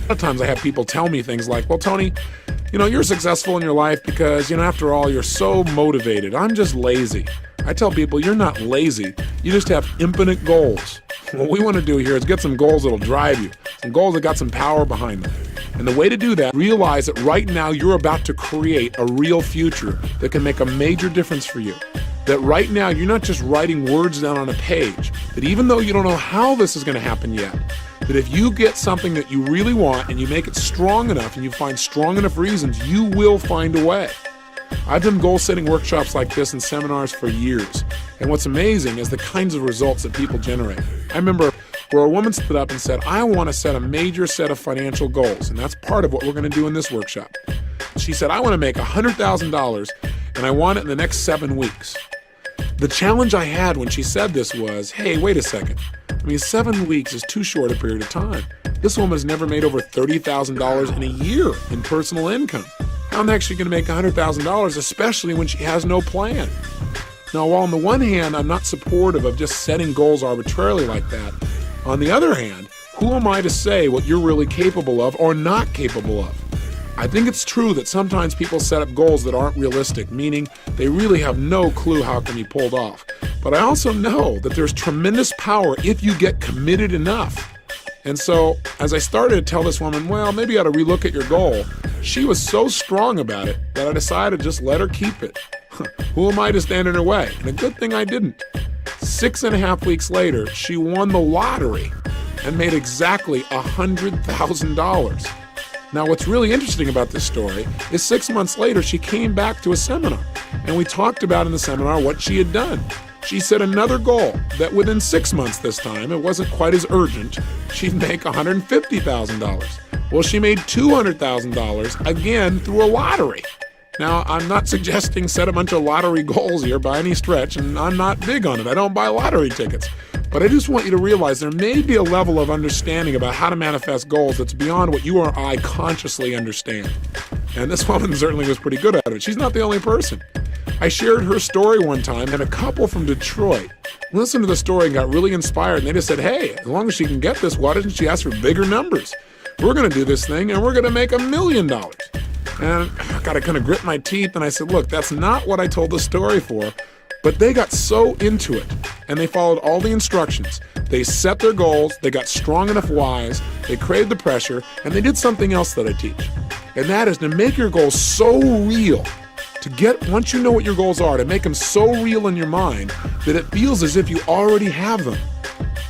lot of times I have people tell me things like, well, Tony, you're successful in your life because, after all, you're so motivated. I'm just lazy. I tell people, you're not lazy. You just have infinite goals. What we want to do here is get some goals that'll drive you, some goals that got some power behind them. And the way to do that, realize that right now you're about to create a real future that can make a major difference for you. That right now you're not just writing words down on a page, that even though you don't know how this is going to happen yet, that if you get something that you really want and you make it strong enough and you find strong enough reasons, you will find a way. I've done goal-setting workshops like this and seminars for years. And what's amazing is the kinds of results that people generate. I remember where a woman stood up and said, I want to set a major set of financial goals, and that's part of what we're going to do in this workshop. She said, I want to make $100,000, and I want it in the next 7 weeks. The challenge I had when she said this was, hey, wait a second. 7 weeks is too short a period of time. This woman has never made over $30,000 in a year in personal income. How in the heck is she going to make $100,000, especially when she has no plan? Now, while on the one hand, I'm not supportive of just setting goals arbitrarily like that, on the other hand, who am I to say what you're really capable of or not capable of? I think it's true that sometimes people set up goals that aren't realistic, meaning they really have no clue how it can be pulled off. But I also know that there's tremendous power if you get committed enough. And so, as I started to tell this woman, well, maybe you ought to relook at your goal, she was so strong about it that I decided to just let her keep it. Who am I to stand in her way? And a good thing I didn't. 6.5 weeks later, she won the lottery and made exactly $100,000. Now, what's really interesting about this story is 6 months later, she came back to a seminar, and we talked about in the seminar what she had done. She set another goal that within 6 months this time, it wasn't quite as urgent, she'd make $150,000. Well, she made $200,000 again through a lottery. Now, I'm not suggesting set a bunch of lottery goals here by any stretch, and I'm not big on it. I don't buy lottery tickets. But I just want you to realize there may be a level of understanding about how to manifest goals that's beyond what you or I consciously understand. And this woman certainly was pretty good at it. She's not the only person. I shared her story one time, and a couple from Detroit listened to the story and got really inspired. And they just said, hey, as long as she can get this, why doesn't she ask for bigger numbers? We're going to do this thing, and we're going to make $1 million. And I got to kind of grit my teeth, and I said, look, that's not what I told the story for. But they got so into it, and they followed all the instructions. They set their goals, they got strong enough whys, they created the pressure, and they did something else that I teach. And that is to make your goals so real, once you know what your goals are, to make them so real in your mind that it feels as if you already have them.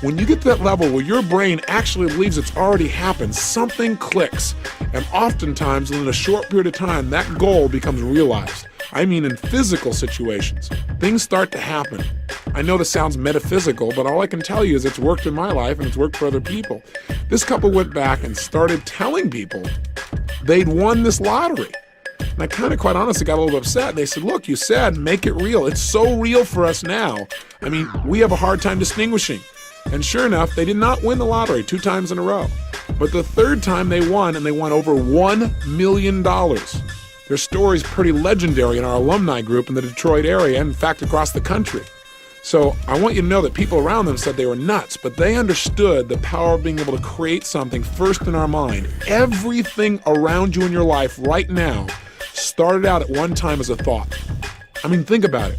When you get to that level where your brain actually believes it's already happened, something clicks. And oftentimes, within a short period of time, that goal becomes realized. I mean, in physical situations, things start to happen. I know this sounds metaphysical, but all I can tell you is it's worked in my life and it's worked for other people. This couple went back and started telling people they'd won this lottery. And I kind of, quite honestly, got a little upset. They said, look, you said make it real. It's so real for us now. I mean, we have a hard time distinguishing. And sure enough, they did not win the lottery 2 times in a row. But the 3rd time they won, and they won over $1 million. Their story's pretty legendary in our alumni group in the Detroit area, and in fact, across the country. So I want you to know that people around them said they were nuts, but they understood the power of being able to create something first in our mind. Everything around you in your life right now started out at one time as a thought. I mean, think about it.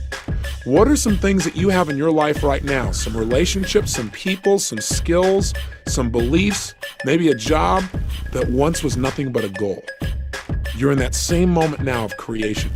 What are some things that you have in your life right now? Some relationships, some people, some skills, some beliefs, maybe a job that once was nothing but a goal. You're in that same moment now of creation.